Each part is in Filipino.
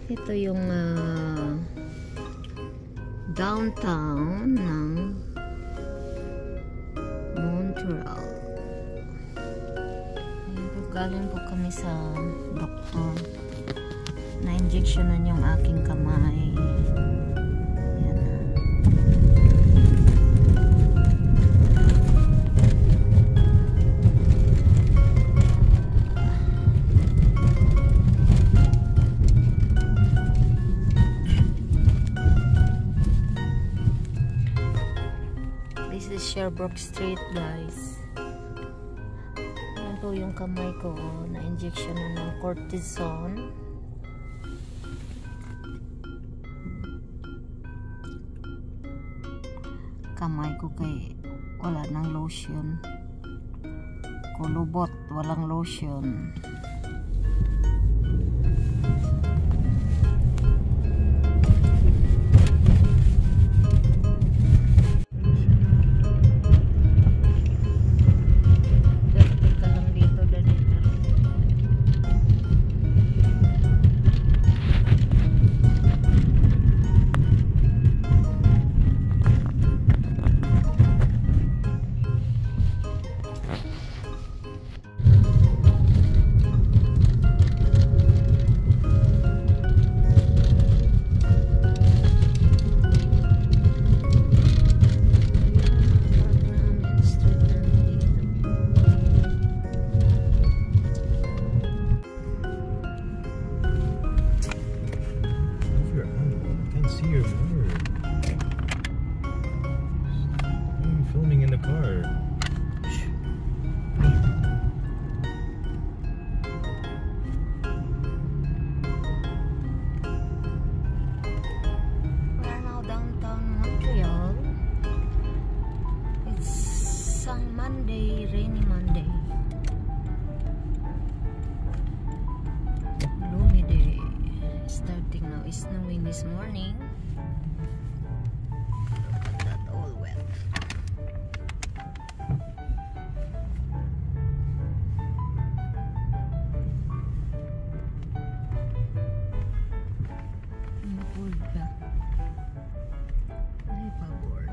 Ito yung downtown ng Montreal. Galing po kami sa doktor. Na-injectionan yung aking kamay. Yan na. This is Sherbrooke Street, guys. Yan po yung kamay ko. Na-injectionan ng cortisone. Kamay ko kay wala ng lotion. Kulubot, walang lotion. Rainy Monday. Gloomy day. Starting now. It's snowing this morning. Not all wet. Cold ba? Ay, pabor.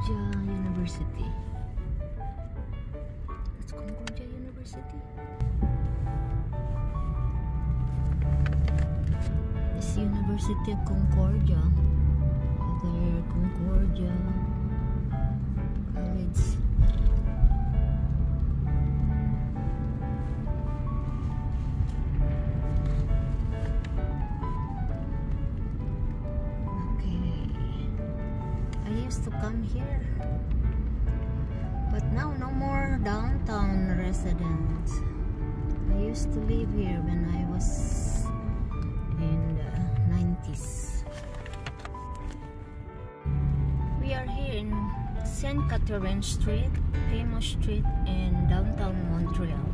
University. That's Concordia University. It's University of Concordia. Other Concordia College. Okay. I used to come here. But now, no more downtown residents. I used to live here when I was in the 90s. We are here in St. Catherine Street, famous street in downtown Montreal.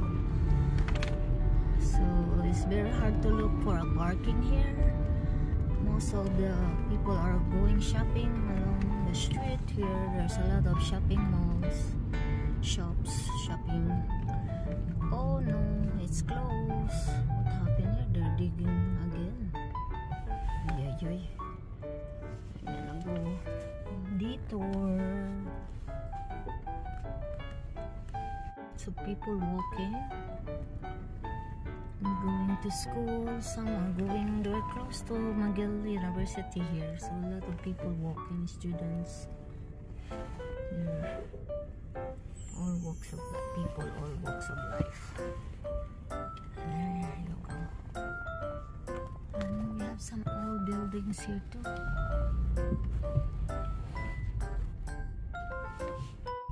So it's very hard to look for a parking here. Most of the people are going shopping along the street here. There's a lot of shopping malls. Shops, shopping. Oh no, it's closed. What happened here? They're digging again. Yay. I'm gonna go detour. So people walking, going to school. Some are going. They're close to McGill University here. So a lot of people walking, students. Yeah. All walks of life, people, all walks of life. There you go. And we have some old buildings here too.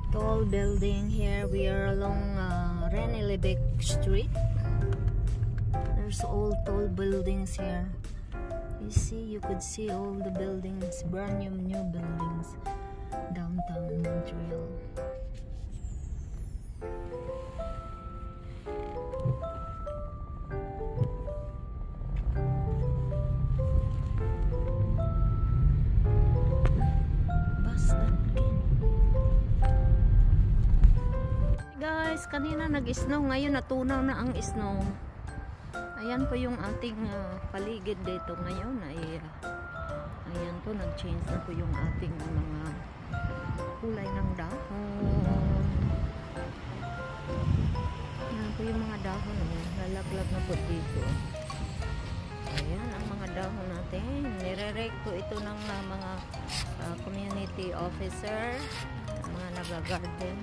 Tall building here. We are along René Lévesque Street. There's all tall buildings here. You see, you could see all the buildings, brand new buildings, downtown Montreal. guys, kanina nag-snow, ngayon natunaw na ang snow. Ayan po yung ating paligid dito ngayon ay ayan po, nag-change na po yung ating mga kulay ng dahon. Ayan po yung mga dahon, lalaglag na po dito. Ayan ang mga dahon natin. Nire-rake po ito ng mga community officer, mga nag-garden.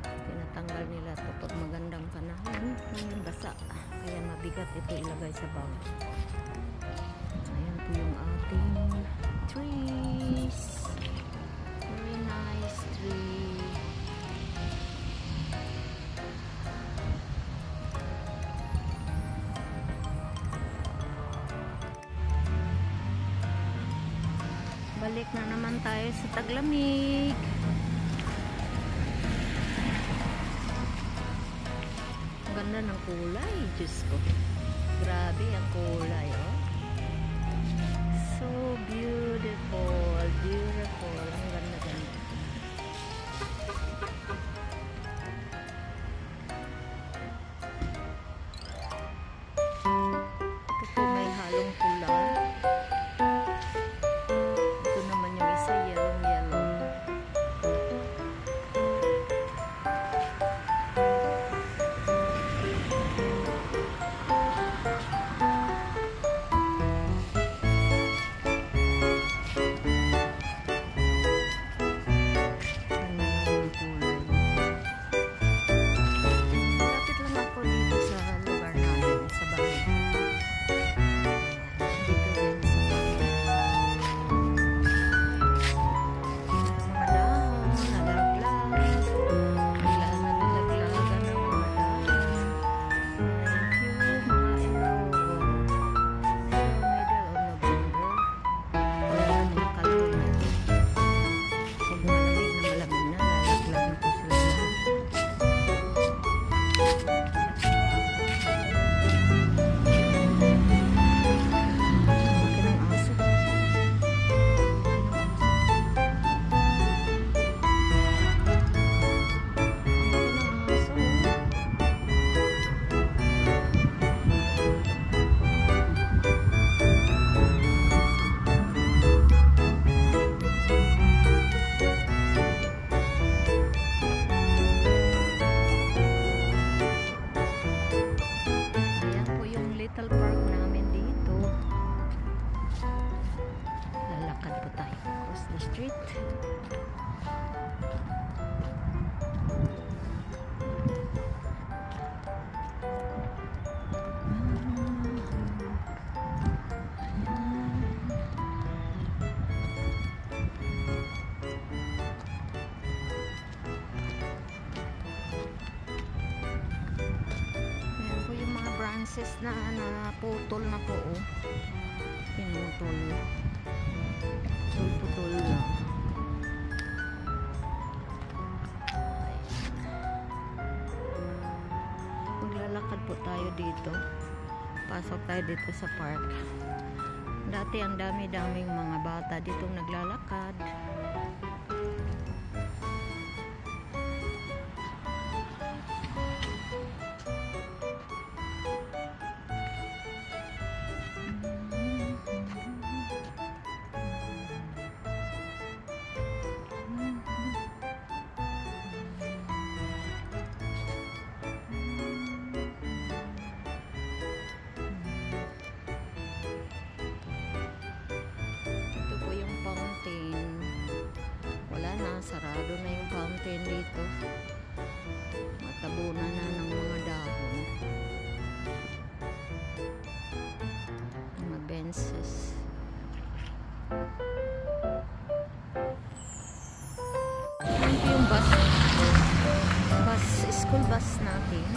Tinatanggal nila ito pag magandang panahon. Ngayon basa, kaya mabigat ito ilagay sa bag. Ayan po yung ating trees. Very nice tree. Balik na naman tayo sa taglamig. Ganda ng kulay, Diyos ko. Grabe ang kulay, oh. So beautiful, beautiful. Ang ganda-ganda. Ito po may halong pula. Ito naman yung isa, yellow. Street. Ayan po yung mga branches na putol na po, oh. Pinutol. Putol na. Maglalakad po tayo dito. Pasok tayo dito sa park. Dati ang dami-daming mga bata ditong naglalakad. Sarado na yung fountain dito. Matabunan na ng mga dahon. Mga benches. Ito yung bus. School bus natin.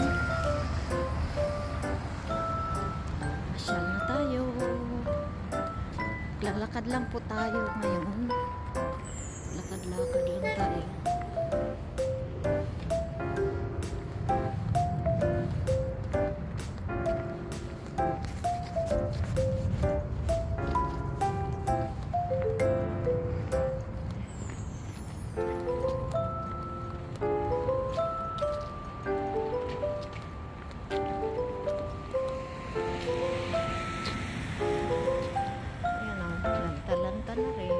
Masyal na tayo. Lalakad lang po tayo ngayon. Lakad-lakad lang tayo. na rin.